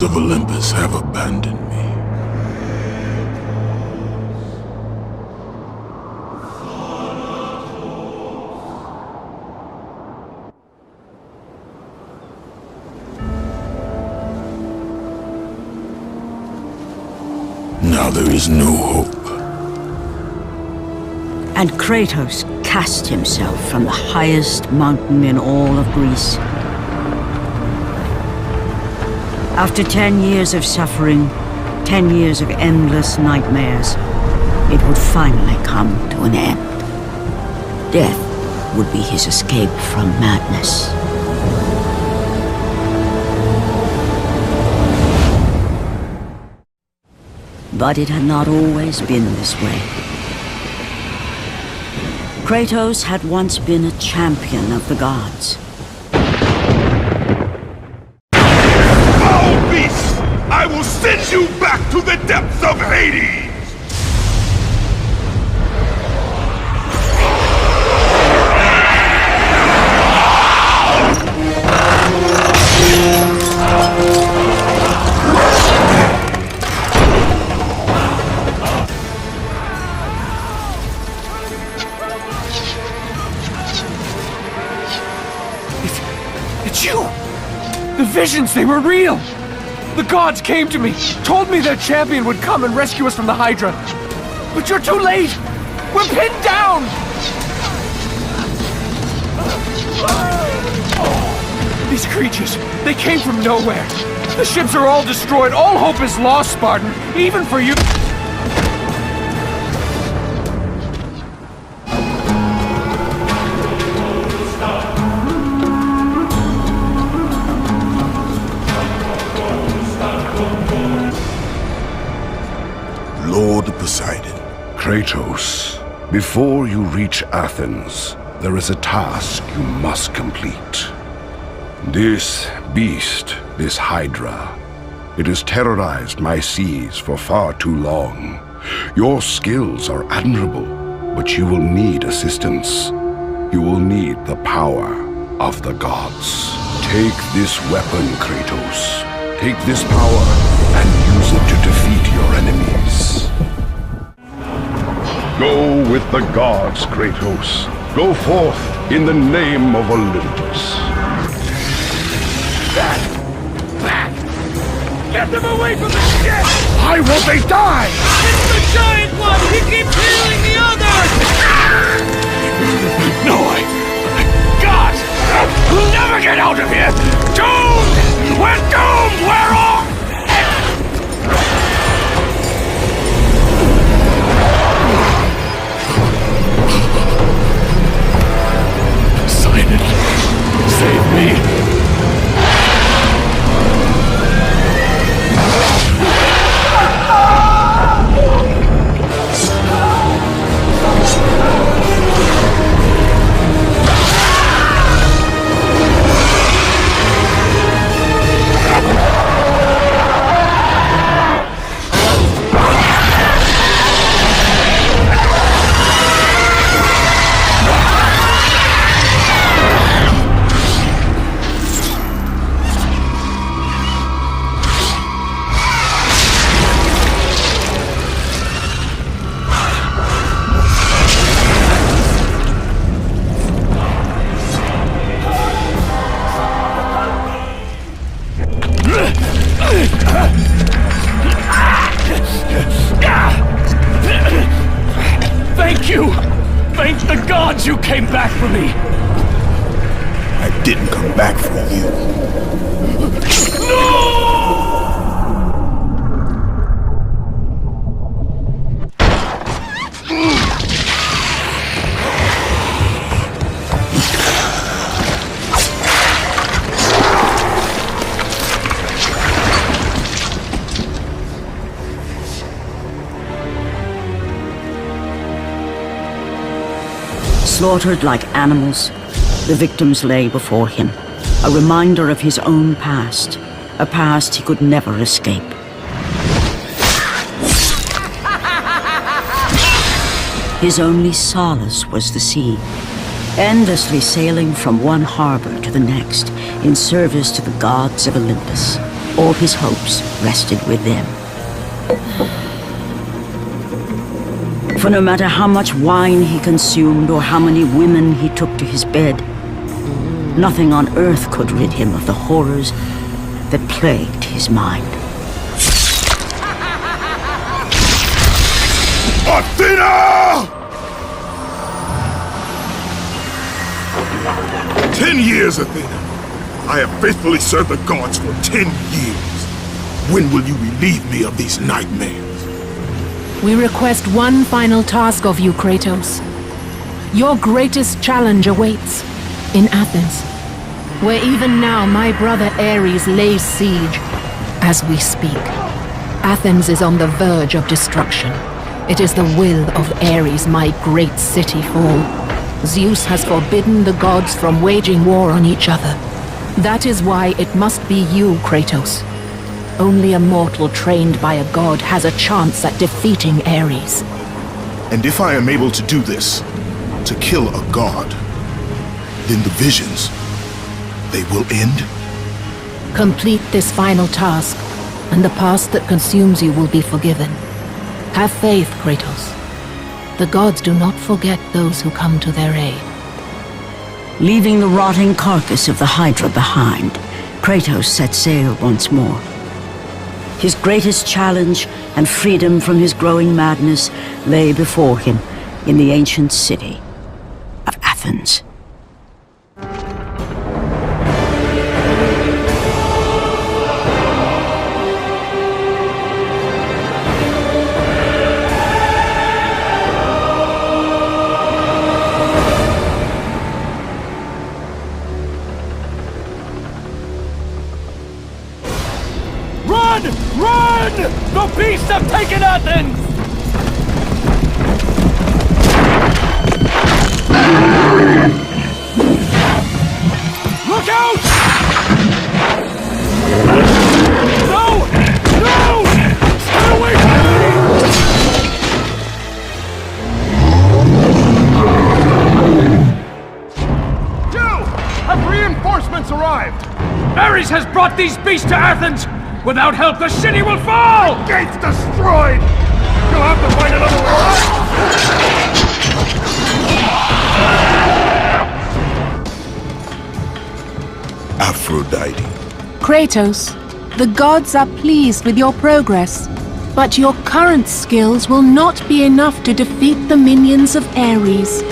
of Olympus have abandoned me. Now there is no hope. And Kratos cast himself from the highest mountain in all of Greece. After 10 years of suffering, 10 years of endless nightmares, it would finally come to an end. Death would be his escape from madness. But it had not always been this way. Kratos had once been a champion of the gods. Foul beast! I will send you back to the depths of Hades! It's you! The visions, they were real! The gods came to me, told me their champion would come and rescue us from the Hydra. But you're too late! We're pinned down! These creatures, they came from nowhere. The ships are all destroyed, all hope is lost, Spartan, even for you. Lord Poseidon. Kratos, before you reach Athens, there is a task you must complete. This beast, this Hydra, it has terrorized my seas for far too long. Your skills are admirable, but you will need assistance. You will need the power of the gods. Take this weapon, Kratos. Take this power and use it to defeat your enemies. Go with the gods, Kratos. Go forth in the name of Olympus. Back! Get them away from the ship! Why won't they die? It's the giant one! He keeps healing the others! No, God! We'll never get out of here! Doomed! We're doomed! We're off! Poseidon, save me! Thank you! Thank the gods you came back for me! I didn't come back for you. No! Slaughtered like animals, the victims lay before him, a reminder of his own past, a past he could never escape. His only solace was the sea, endlessly sailing from one harbor to the next in service to the gods of Olympus. all his hopes rested with them. For no matter how much wine he consumed or how many women he took to his bed, nothing on earth could rid him of the horrors that plagued his mind. Athena! 10 years, Athena. I have faithfully served the gods for 10 years. When will you relieve me of these nightmares? We request one final task of you, Kratos. Your greatest challenge awaits in Athens, where even now my brother Ares lays siege as we speak. Athens is on the verge of destruction. It is the will of Ares my great city fall. Zeus has forbidden the gods from waging war on each other. That is why it must be you, Kratos. Only a mortal trained by a god has a chance at defeating Ares. And if I am able to do this, to kill a god, then the visions, they will end? Complete this final task, and the past that consumes you will be forgiven. Have faith, Kratos. The gods do not forget those who come to their aid. Leaving the rotting carcass of the Hydra behind, Kratos set sail once more. His greatest challenge and freedom from his growing madness lay before him in the ancient city of Athens. Run! Run! The beasts have taken Athens! Look out! No! No! Stay away from me! Joe! Have reinforcements arrived? Ares has brought these beasts to Athens! Without help, the city will fall! Gates destroyed! You'll have to find another way out! Aphrodite. Kratos, the gods are pleased with your progress, but your current skills will not be enough to defeat the minions of Ares.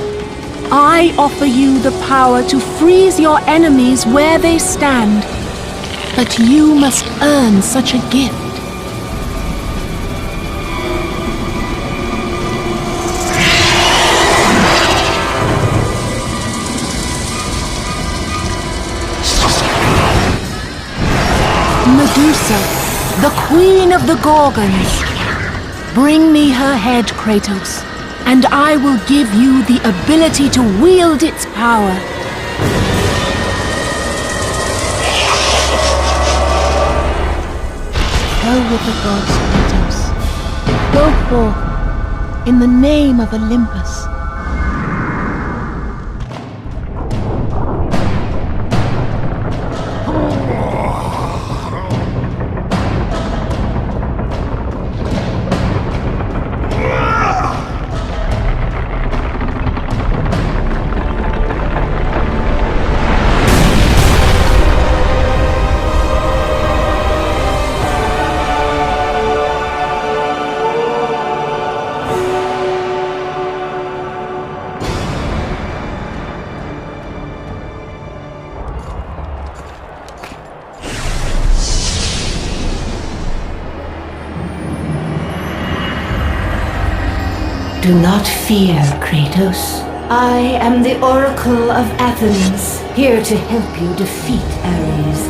I offer you the power to freeze your enemies where they stand, but you must earn such a gift. Medusa, the queen of the Gorgons. Bring me her head, Kratos, and I will give you the ability to wield its power. Go with the gods, Kratos. Go forth in the name of Olympus. Do not fear, Kratos. I am the Oracle of Athens, here to help you defeat Ares.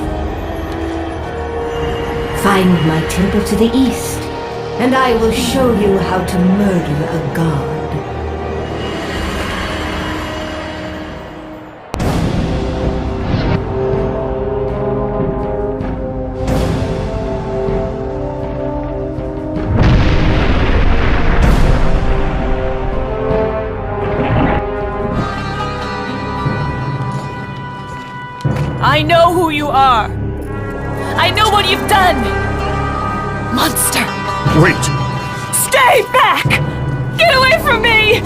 Find my temple to the east, and I will show you how to murder a god. I know who you are. I know what you've done! Monster! Wait! Stay back! Get away from me!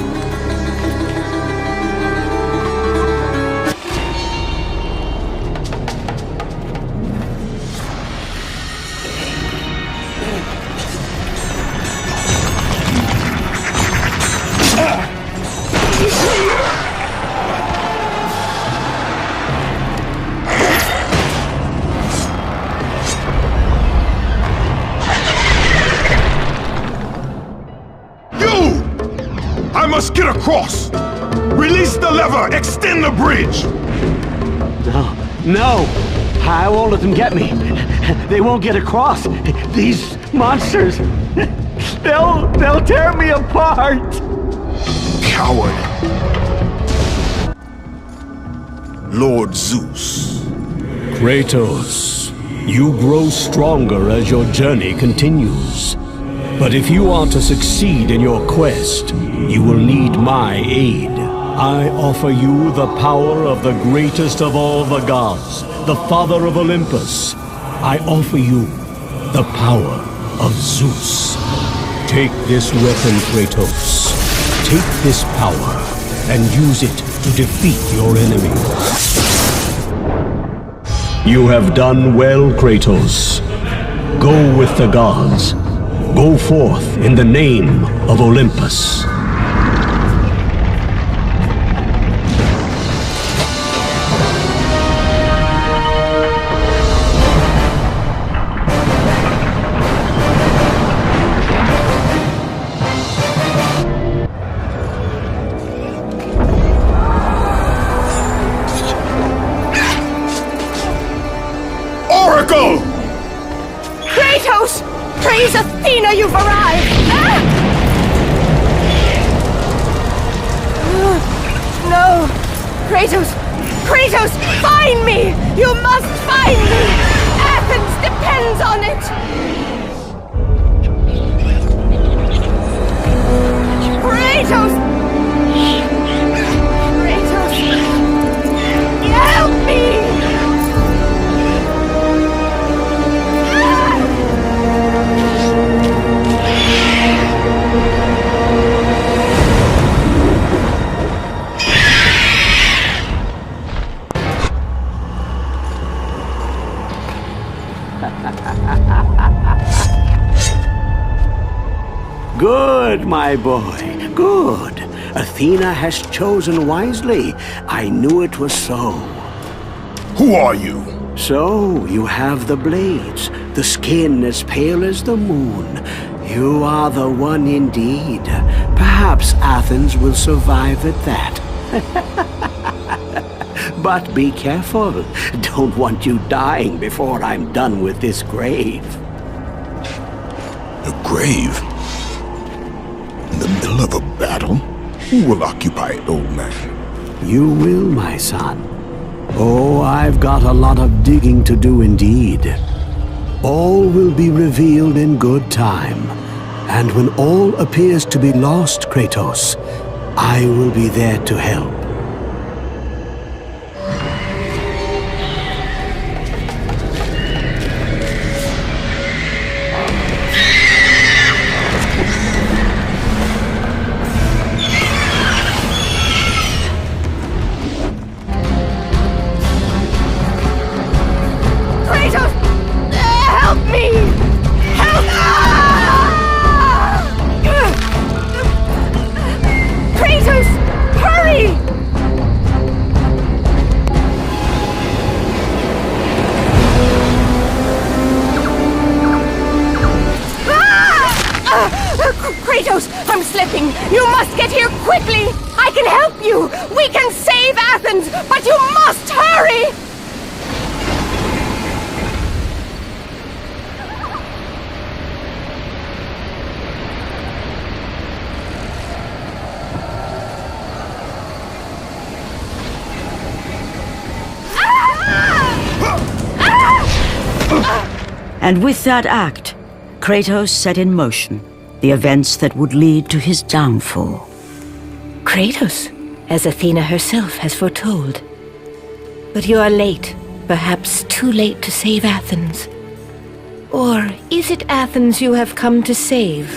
I must get across! Release the lever! Extend the bridge! No! I won't let them get me. They won't get across. These monsters, they'll tear me apart! Coward! Lord Zeus. Kratos, you grow stronger as your journey continues. But if you are to succeed in your quest, you will need my aid. I offer you the power of the greatest of all the gods, the father of Olympus. I offer you the power of Zeus. Take this weapon, Kratos. Take this power and use it to defeat your enemies. You have done well, Kratos. Go with the gods. Go forth in the name of Olympus. Oracle! Kratos! Praise Athena, you've arrived! No! Kratos! Kratos, find me! You must find me! Athens depends on it! Kratos! Kratos! Help me! Good, my boy, good. Athena has chosen wisely. I knew it was so. Who are you? So, you have the blades, the skin as pale as the moon. You are the one indeed. Perhaps Athens will survive at that. But be careful. Don't want you dying before I'm done with this grave. A grave? In the middle of a battle? Who will occupy it, old man? You will, my son. Oh, I've got a lot of digging to do indeed. All will be revealed in good time. And when all appears to be lost, Kratos, I will be there to help. Kratos, I'm slipping! You must get here quickly! I can help you! We can save Athens, but you must hurry! And with that act, Kratos set in motion the events that would lead to his downfall. Kratos, as Athena herself has foretold. But you are late, perhaps too late to save Athens. Or is it Athens you have come to save?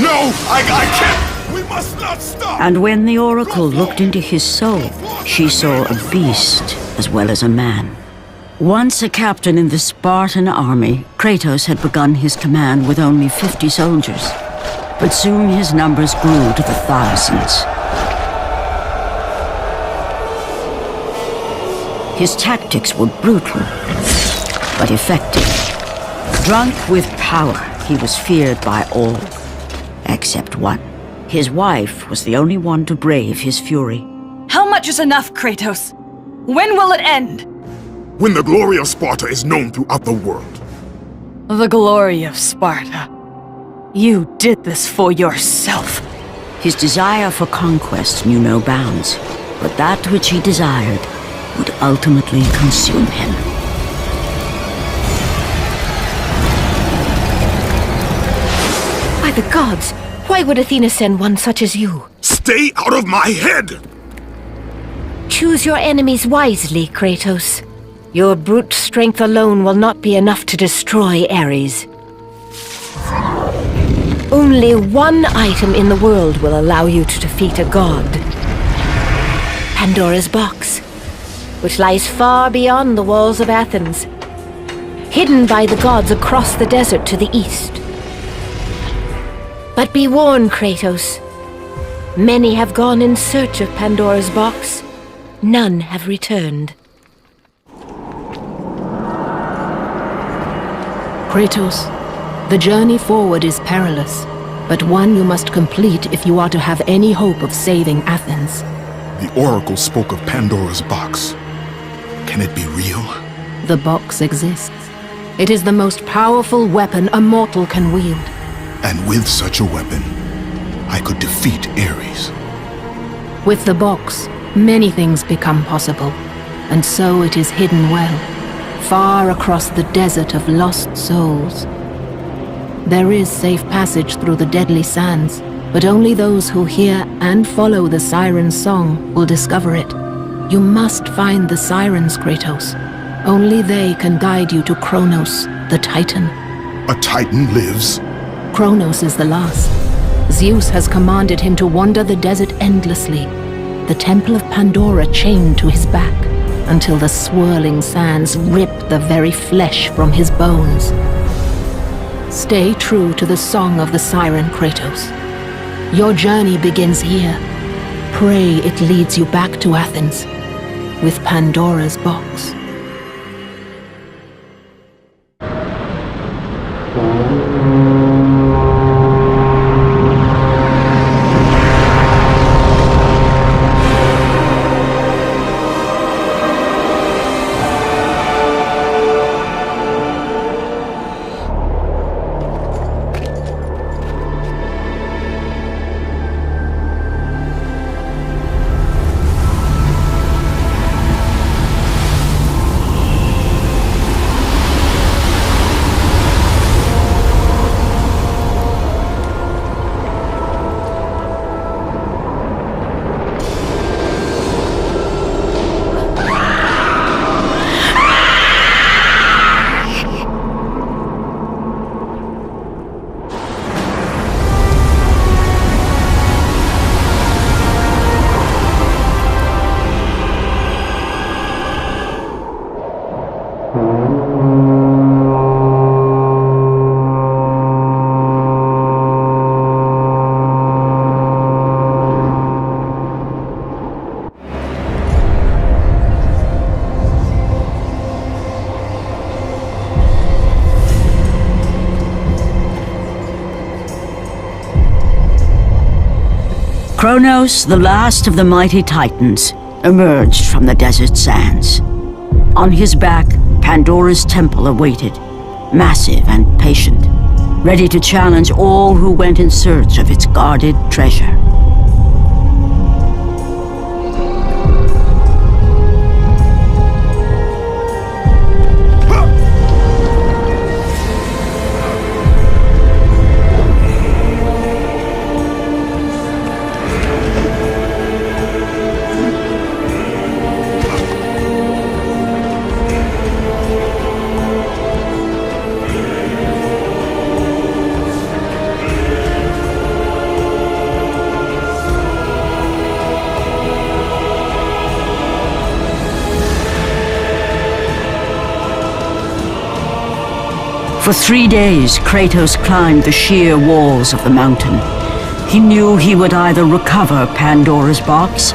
No! I can't! We must not stop! And when the oracle looked into his soul, she saw a beast as well as a man. Once a captain in the Spartan army, Kratos had begun his command with only 50 soldiers. But soon his numbers grew to the thousands. His tactics were brutal, but effective. Drunk with power, he was feared by all, except one. His wife was the only one to brave his fury. How much is enough, Kratos? When will it end? When the glory of Sparta is known throughout the world. The glory of Sparta. You did this for yourself. His desire for conquest knew no bounds, but that which he desired would ultimately consume him. By the gods, why would Athena send one such as you? Stay out of my head! Choose your enemies wisely, Kratos. Your brute strength alone will not be enough to destroy Ares. Only one item in the world will allow you to defeat a god. Pandora's box, which lies far beyond the walls of Athens, hidden by the gods across the desert to the east. But be warned, Kratos. Many have gone in search of Pandora's box. None have returned. Kratos, the journey forward is perilous, but one you must complete if you are to have any hope of saving Athens. The Oracle spoke of Pandora's box. Can it be real? The box exists. It is the most powerful weapon a mortal can wield. And with such a weapon, I could defeat Ares. With the box, many things become possible, and so it is hidden well, far across the desert of lost souls. There is safe passage through the deadly sands, but only those who hear and follow the siren's song will discover it. You must find the sirens, Kratos. Only they can guide you to Kronos, the Titan. A Titan lives? Kronos is the last. Zeus has commanded him to wander the desert endlessly, the temple of Pandora chained to his back, until the swirling sands rip the very flesh from his bones. Stay true to the song of the siren, Kratos. Your journey begins here. Pray it leads you back to Athens, with Pandora's box. Kronos, the last of the mighty Titans, emerged from the desert sands. On his back, Pandora's temple awaited, massive and patient, ready to challenge all who went in search of its guarded treasure. For 3 days, Kratos climbed the sheer walls of the mountain. He knew he would either recover Pandora's box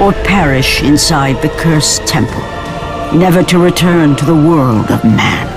or perish inside the cursed temple, never to return to the world of man.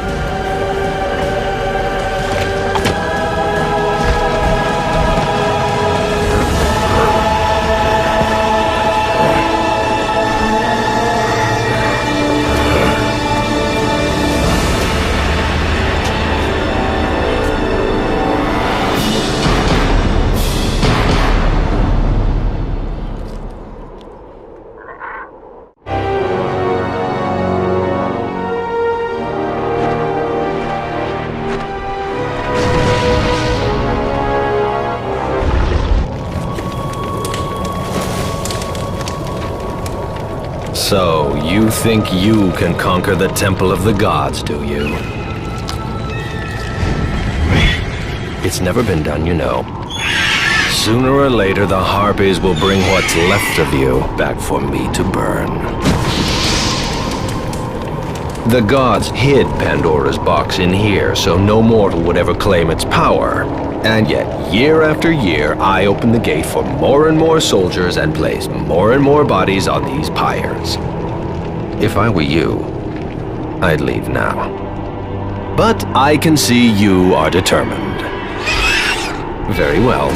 So, you think you can conquer the Temple of the Gods, do you? It's never been done, you know. Sooner or later, the Harpies will bring what's left of you back for me to burn. The gods hid Pandora's box in here, so no mortal would ever claim its power. And yet, year after year, I open the gate for more and more soldiers and place more and more bodies on these pyres. If I were you, I'd leave now. But I can see you are determined. Very well.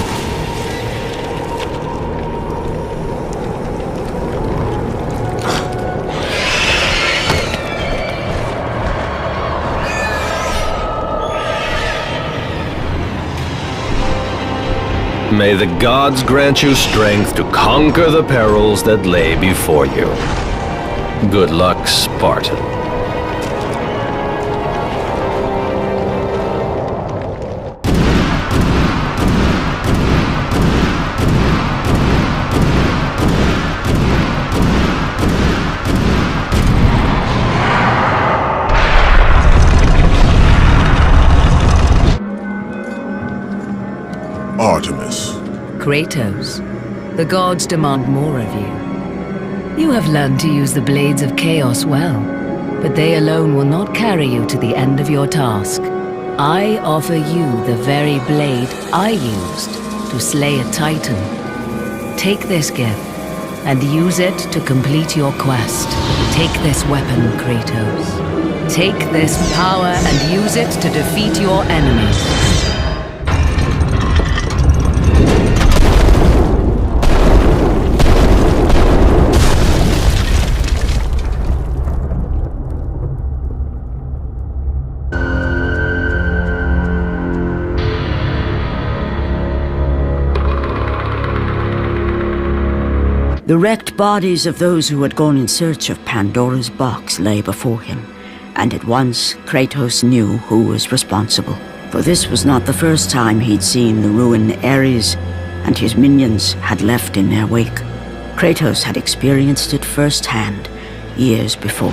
May the gods grant you strength to conquer the perils that lay before you. Good luck, Spartan. Artemis. Kratos, the gods demand more of you. You have learned to use the blades of chaos well, but they alone will not carry you to the end of your task. I offer you the very blade I used to slay a titan. Take this gift and use it to complete your quest. Take this weapon, Kratos. Take this power and use it to defeat your enemies. The wrecked bodies of those who had gone in search of Pandora's box lay before him, and at once Kratos knew who was responsible. For this was not the first time he'd seen the ruin Ares and his minions had left in their wake. Kratos had experienced it firsthand, years before.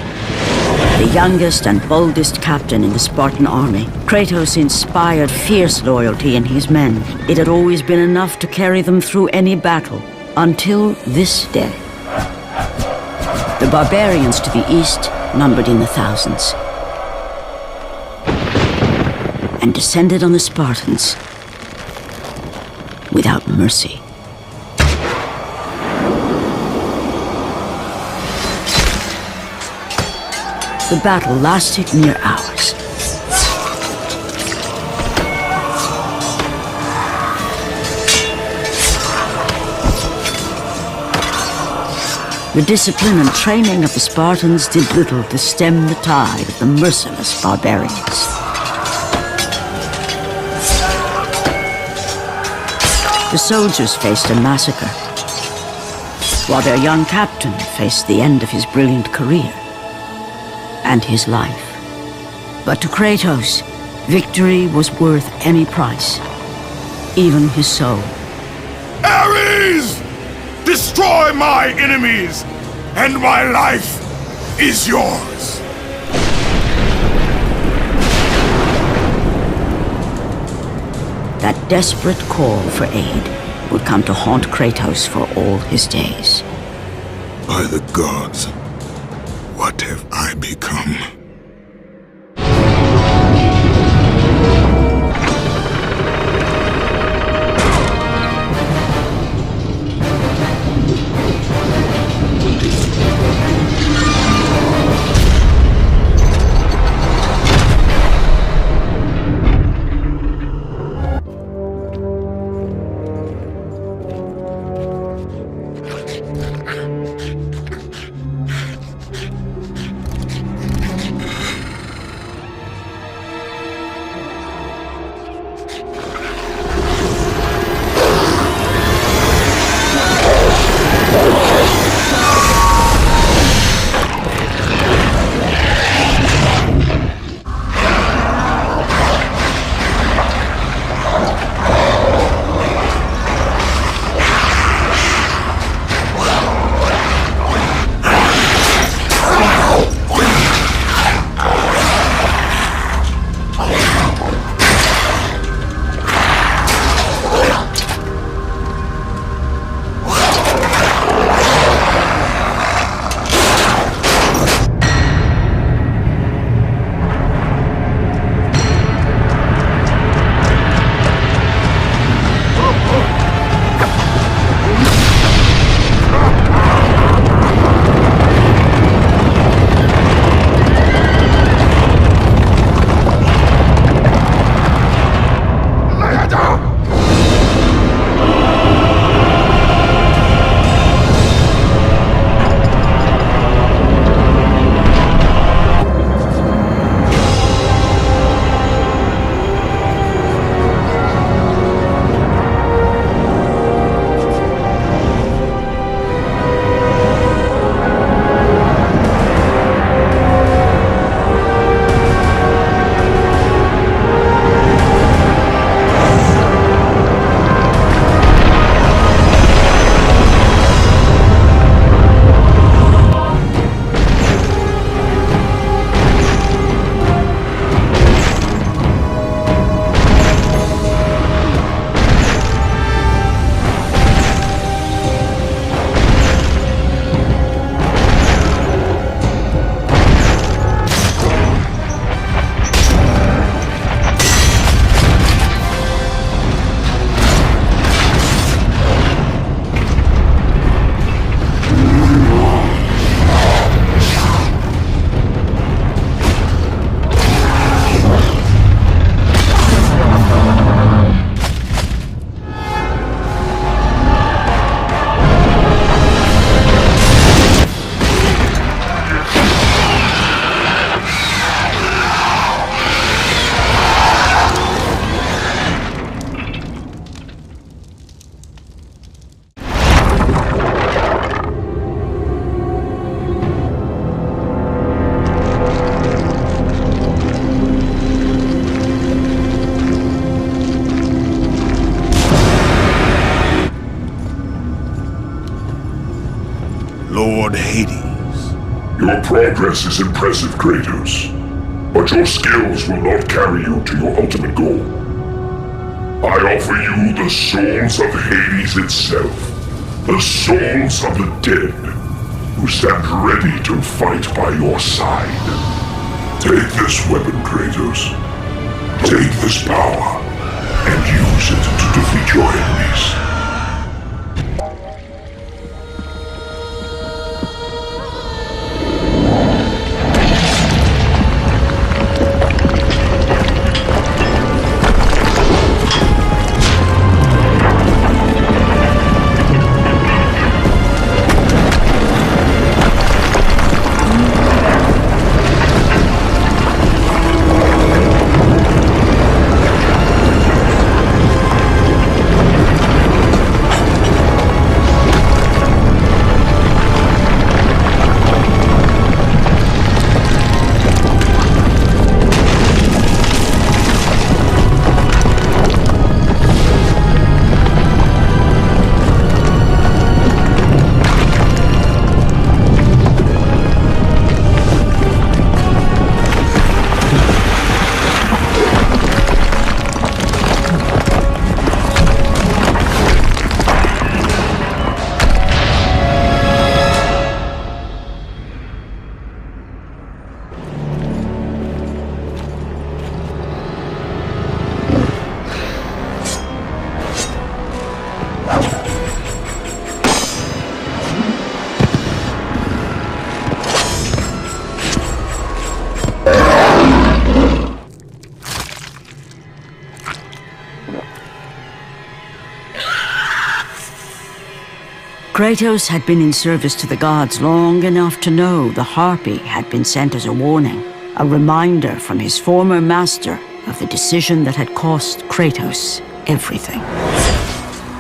The youngest and boldest captain in the Spartan army, Kratos inspired fierce loyalty in his men. It had always been enough to carry them through any battle. Until this day. The barbarians to the east numbered in the thousands, and descended on the Spartans without mercy. The battle lasted near hours. The discipline and training of the Spartans did little to stem the tide of the merciless barbarians. The soldiers faced a massacre, while their young captain faced the end of his brilliant career and his life. But to Kratos, victory was worth any price, even his soul. Ares! Destroy my enemies, and my life is yours. That desperate call for aid would come to haunt Kratos for all his days. By the gods, what have I become? god Hades. Your progress is impressive, Kratos. But your skills will not carry you to your ultimate goal. I offer you the souls of Hades itself. The souls of the dead, who stand ready to fight by your side. Take this weapon, Kratos. Take this power, and use it to defeat your enemies. Kratos had been in service to the gods long enough to know the Harpy had been sent as a warning, a reminder from his former master of the decision that had cost Kratos everything.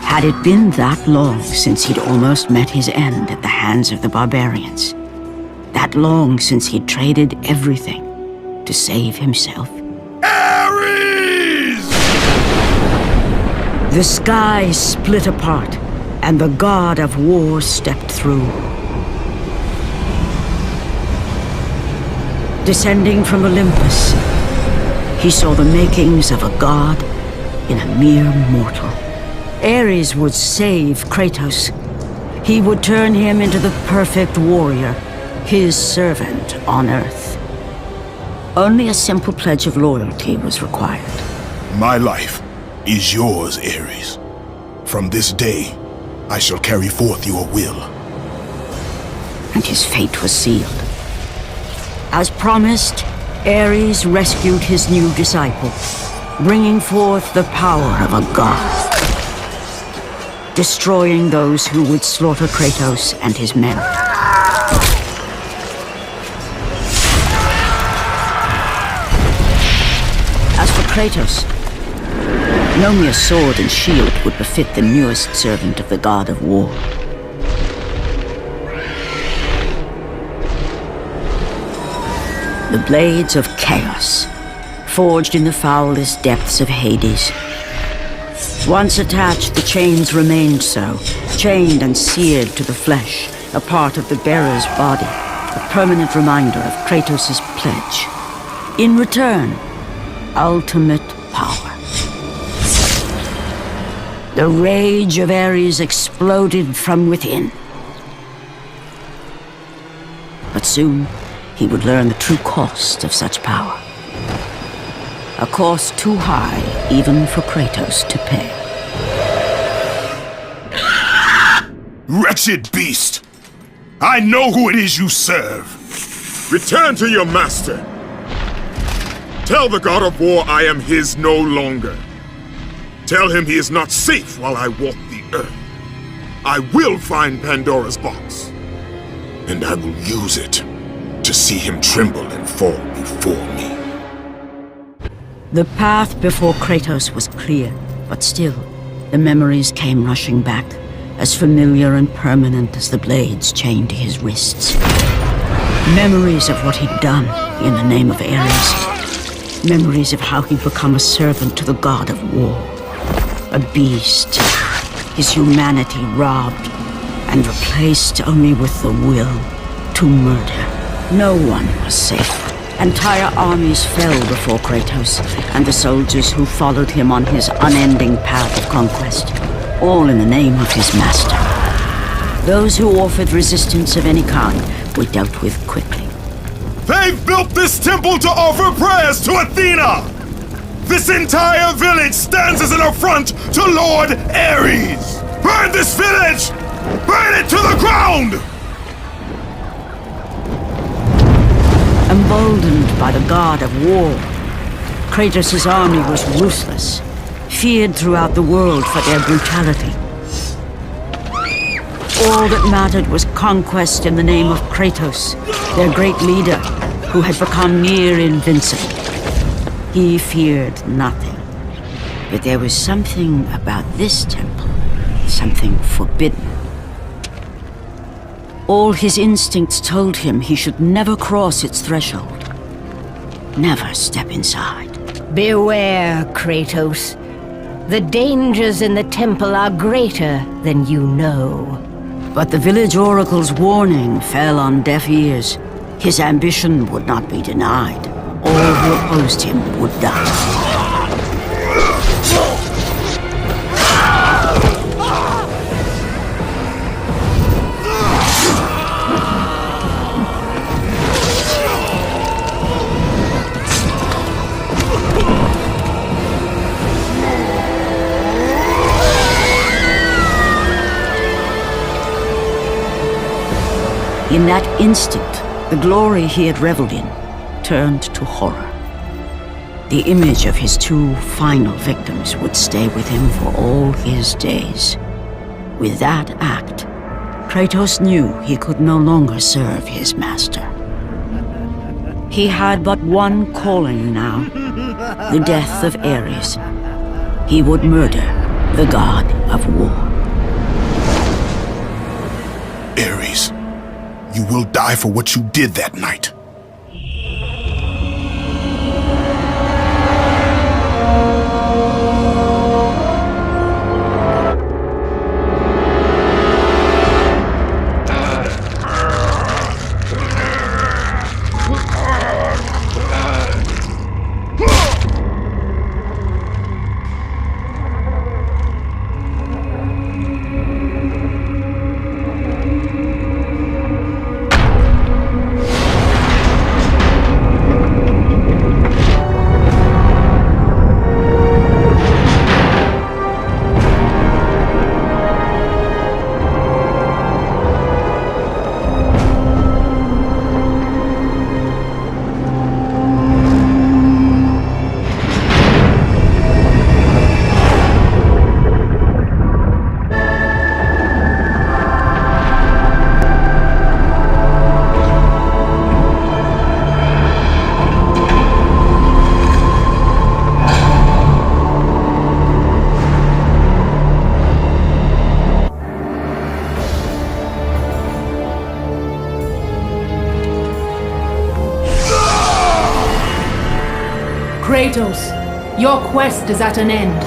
Had it been that long since he'd almost met his end at the hands of the barbarians? That long since he'd traded everything to save himself? Ares! The sky split apart, and the god of war stepped through. Descending from Olympus, he saw the makings of a god in a mere mortal. Ares would save Kratos. He would turn him into the perfect warrior, his servant on Earth. Only a simple pledge of loyalty was required. My life is yours, Ares. From this day, I shall carry forth your will. And his fate was sealed. As promised, Ares rescued his new disciple, bringing forth the power of a god, destroying those who would slaughter Kratos and his men. As for Kratos, no mere sword and shield would befit the newest servant of the god of war. The blades of chaos, forged in the foulest depths of Hades. Once attached, the chains remained so, chained and seared to the flesh, a part of the bearer's body, a permanent reminder of Kratos' pledge. In return, ultimate power. The rage of Ares exploded from within. But soon, he would learn the true cost of such power. A cost too high even for Kratos to pay. Wretched beast! I know who it is you serve! Return to your master! Tell the god of war I am his no longer. Tell him he is not safe while I walk the earth. I will find Pandora's box. And I will use it to see him tremble and fall before me. The path before Kratos was clear, but still, the memories came rushing back, as familiar and permanent as the blades chained to his wrists. Memories of what he'd done in the name of Ares. Memories of how he'd become a servant to the god of war. A beast, his humanity robbed, and replaced only with the will to murder. No one was safe. Entire armies fell before Kratos and the soldiers who followed him on his unending path of conquest, all in the name of his master. Those who offered resistance of any kind were dealt with quickly. They've built this temple to offer prayers to Athena! This entire village stands as an affront to Lord Ares! Burn this village! Burn it to the ground! Emboldened by the god of war, Kratos' army was ruthless, feared throughout the world for their brutality. All that mattered was conquest in the name of Kratos, their great leader, who had become near invincible. He feared nothing. But there was something about this temple, something forbidden. All his instincts told him he should never cross its threshold. Never step inside. Beware, Kratos. The dangers in the temple are greater than you know. But the village oracle's warning fell on deaf ears. His ambition would not be denied. All who opposed him would die. In that instant, the glory he had reveled in turned to horror. The image of his two final victims would stay with him for all his days. With that act, Kratos knew he could no longer serve his master. He had but one calling now, the death of Ares. He would murder the god of war. Ares, you will die for what you did that night. Kratos, your quest is at an end.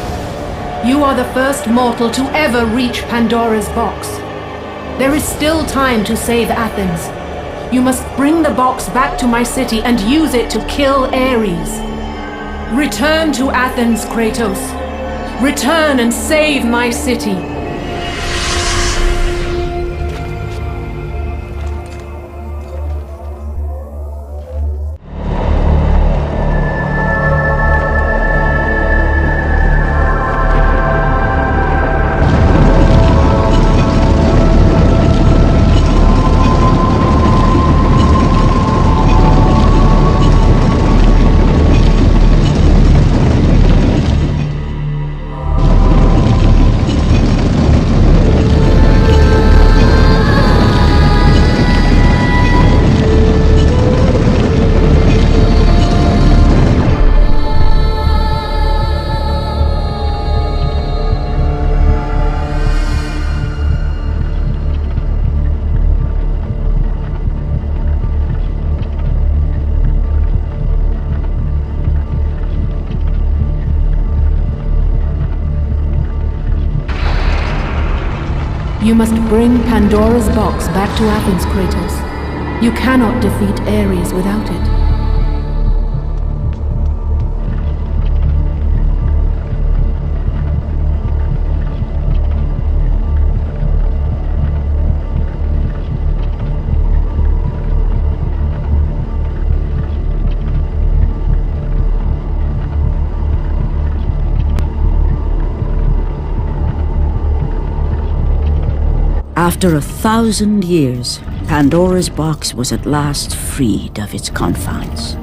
You are the first mortal to ever reach Pandora's box. There is still time to save Athens. You must bring the box back to my city and use it to kill Ares. Return to Athens, Kratos. Return and save my city. You must bring Pandora's box back to Athens, Kratos. You cannot defeat Ares without it. After 1,000 years, Pandora's box was at last freed of its confines.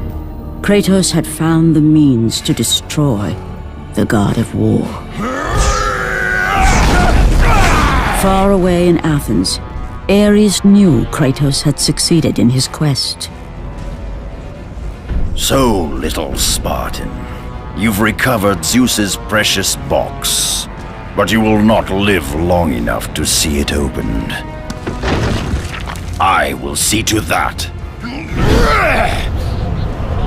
Kratos had found the means to destroy the god of war. Far away in Athens, Ares knew Kratos had succeeded in his quest. So, little Spartan, you've recovered Zeus's precious box. But you will not live long enough to see it opened. I will see to that.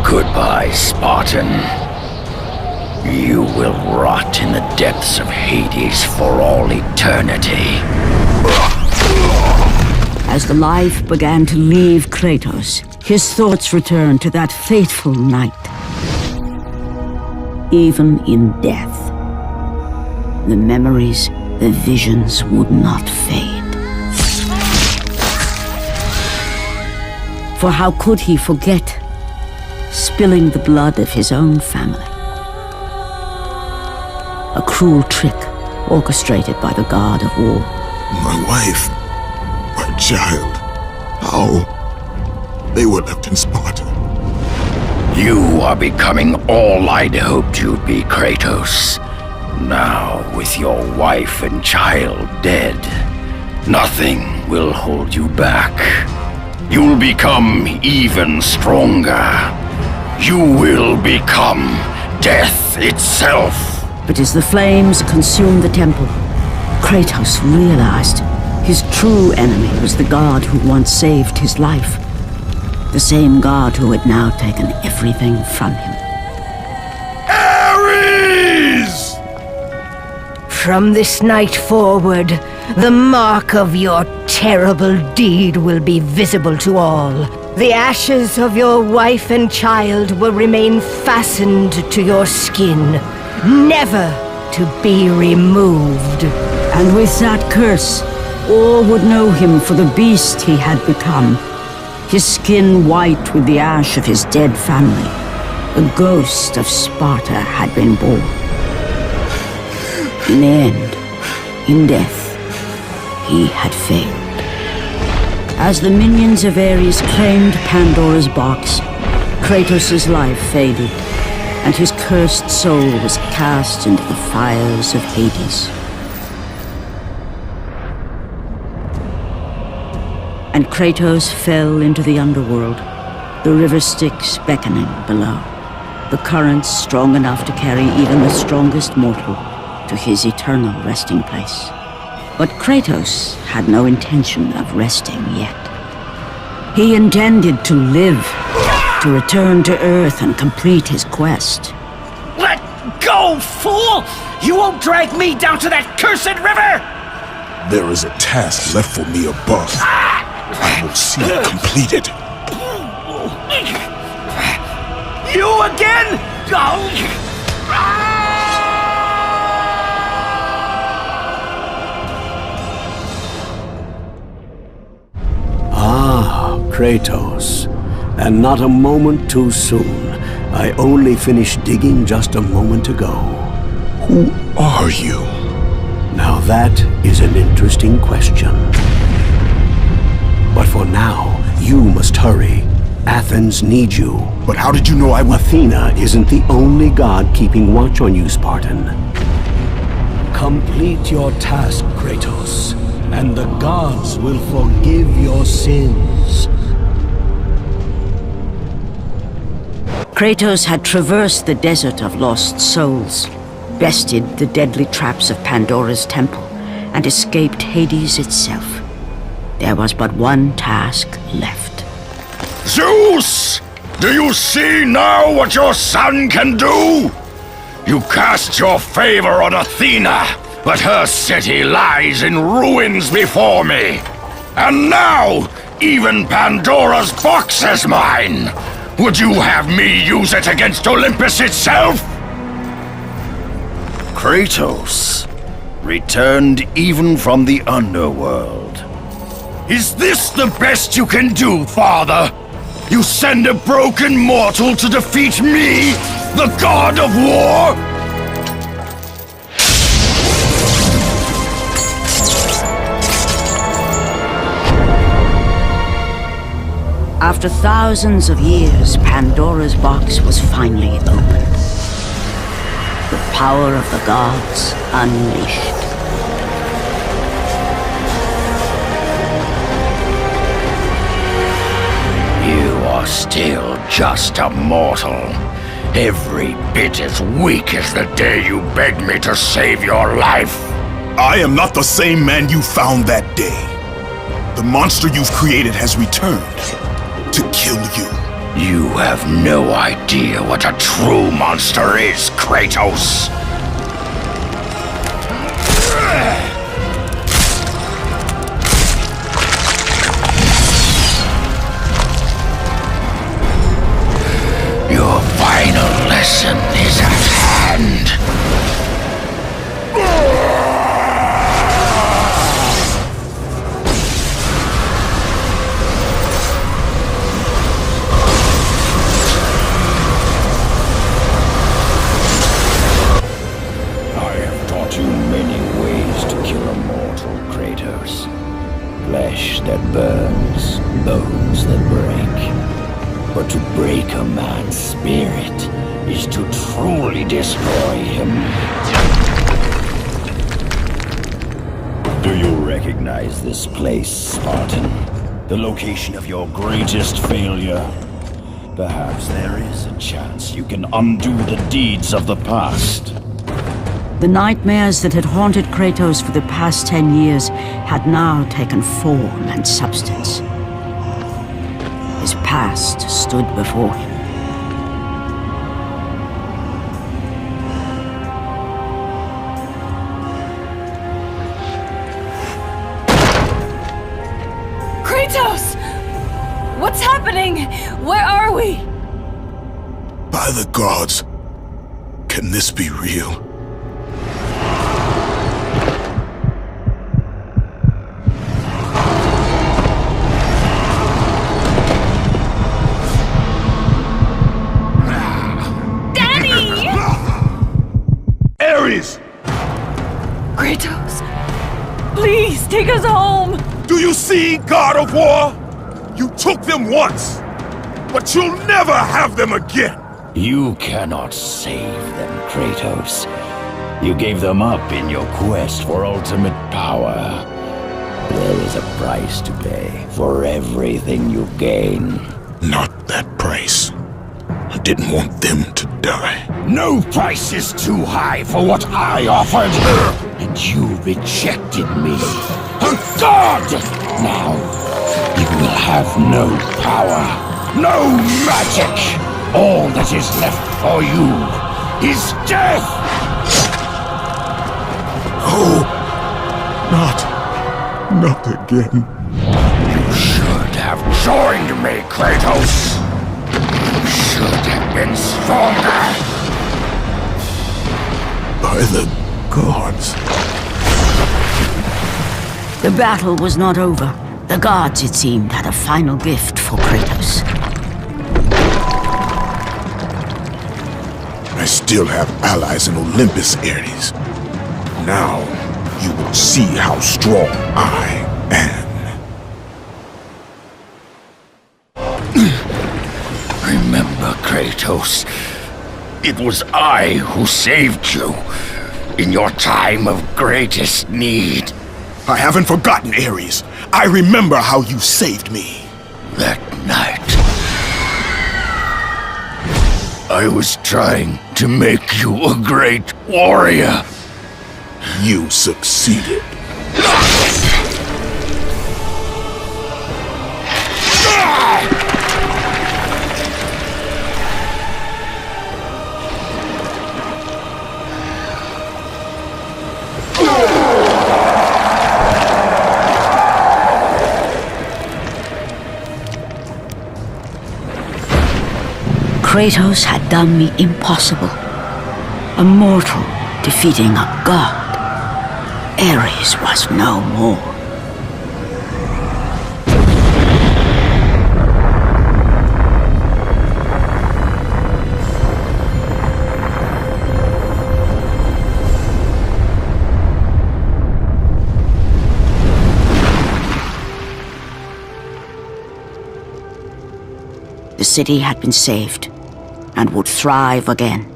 Goodbye, Spartan. You will rot in the depths of Hades for all eternity. As the life began to leave Kratos, his thoughts returned to that fateful night. Even in death, the memories, the visions would not fade. For how could he forget spilling the blood of his own family? A cruel trick orchestrated by the god of war. My wife, my child, how? They were left in Sparta. You are becoming all I'd hoped you'd be, Kratos. Now, with your wife and child dead, nothing will hold you back. You'll become even stronger. You will become death itself. But as the flames consumed the temple, Kratos realized his true enemy was the god who once saved his life. The same god who had now taken everything from him. Ares! From this night forward, the mark of your terrible deed will be visible to all. The ashes of your wife and child will remain fastened to your skin, never to be removed. And with that curse, all would know him for the beast he had become. His skin white with the ash of his dead family. The ghost of Sparta had been born. In the end, in death, he had failed. As the minions of Ares claimed Pandora's box, Kratos' life faded, and his cursed soul was cast into the fires of Hades. And Kratos fell into the underworld, the river Styx beckoning below, the currents strong enough to carry even the strongest mortal to his eternal resting place. But Kratos had no intention of resting yet. He intended to live, to return to Earth and complete his quest. Let go, fool! You won't drag me down to that cursed river! There is a task left for me above. I will see it completed. You again? Kratos, and not a moment too soon. I only finished digging just a moment ago. Who are you? Now that is an interesting question. But for now, you must hurry. Athens needs you. But how did you know I would? Athena isn't the only god keeping watch on you, Spartan. Complete your task, Kratos, and the gods will forgive your sins. Kratos had traversed the desert of lost souls, bested the deadly traps of Pandora's temple, and escaped Hades itself. There was but one task left. Zeus! Do you see now what your son can do? You cast your favor on Athena, but her city lies in ruins before me. And now, even Pandora's box is mine! Would you have me use it against Olympus itself? Kratos, returned even from the underworld. Is this the best you can do, Father? You send a broken mortal to defeat me, the god of war? After thousands of years, Pandora's box was finally opened. The power of the gods unleashed. You are still just a mortal. Every bit as weak as the day you begged me to save your life. I am not the same man you found that day. The monster you've created has returned to kill you. You have no idea what a true monster is, Kratos. Your final lesson is at hand. I have taught you many ways to kill a mortal, Kratos. Flesh that burns, bones that break. But to break a man's spirit is to truly destroy him. Do you recognize this place, Spartan? The location of your greatest failure? Perhaps there is a chance you can undo the deeds of the past. The nightmares that had haunted Kratos for the past 10 years had now taken form and substance. His past stood before him. Kratos! What's happening? Where are we? By the gods, can this be real? Kratos! Please, take us home! Do you see, God of War? You took them once, but you'll never have them again! You cannot save them, Kratos. You gave them up in your quest for ultimate power. There is a price to pay for everything you gain. Not that price. I didn't want them to die. No price is too high for what I offered, and you rejected me. A god! Now, you will have no power, no magic. All that is left for you is death! Oh, not again. You should have joined me, Kratos. You should have been stronger. By the gods. The battle was not over. The gods, it seemed, had a final gift for Kratos. I still have allies in Olympus, Ares. Now, you will see how strong I am. Remember, Kratos, it was I who saved you in your time of greatest need. I haven't forgotten, Ares. I remember how you saved me. That night, I was trying to make you a great warrior. You succeeded. Kratos had done the impossible. A mortal defeating a god. Ares was no more. The city had been saved and would thrive again.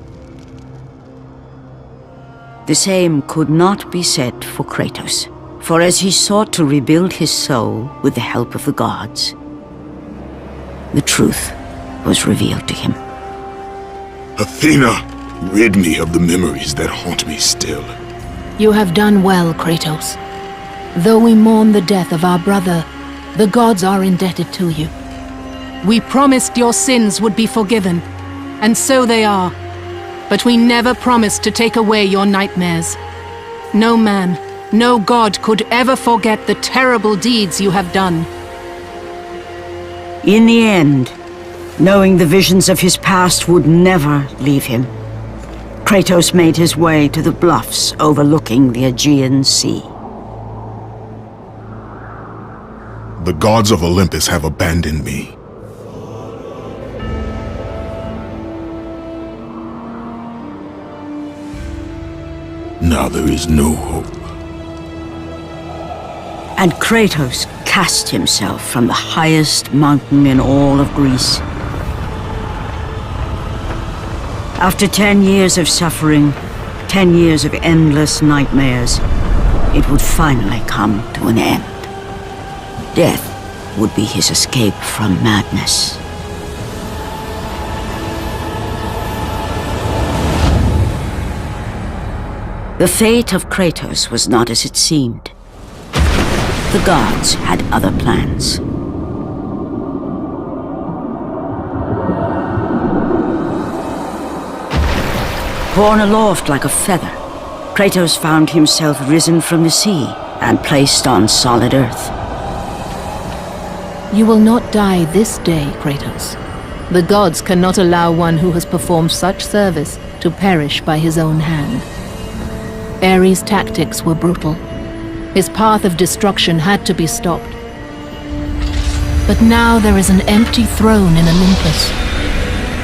The same could not be said for Kratos, for as he sought to rebuild his soul with the help of the gods, the truth was revealed to him. Athena, rid me of the memories that haunt me still. You have done well, Kratos. Though we mourn the death of our brother, the gods are indebted to you. We promised your sins would be forgiven, and so they are. But we never promised to take away your nightmares. No man, no god could ever forget the terrible deeds you have done. In the end, knowing the visions of his past would never leave him, Kratos made his way to the bluffs overlooking the Aegean Sea. The gods of Olympus have abandoned me. Now there is no hope. And Kratos cast himself from the highest mountain in all of Greece. After 10 years of suffering, 10 years of endless nightmares, it would finally come to an end. Death would be his escape from madness. The fate of Kratos was not as it seemed. The gods had other plans. Borne aloft like a feather, Kratos found himself risen from the sea and placed on solid earth. You will not die this day, Kratos. The gods cannot allow one who has performed such service to perish by his own hand. Ares' tactics were brutal. His path of destruction had to be stopped. But now there is an empty throne in Olympus,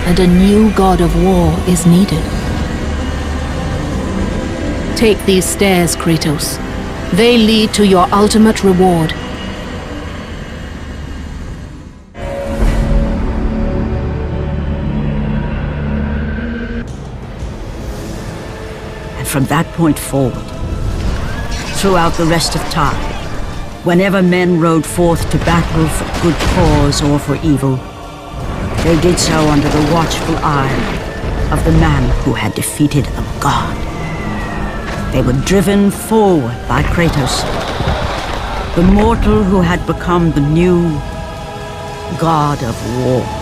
and a new god of war is needed. Take these stairs, Kratos. They lead to your ultimate reward. From that point forward, throughout the rest of time, whenever men rode forth to battle for good cause or for evil, they did so under the watchful eye of the man who had defeated a god. They were driven forward by Kratos, the mortal who had become the new god of war.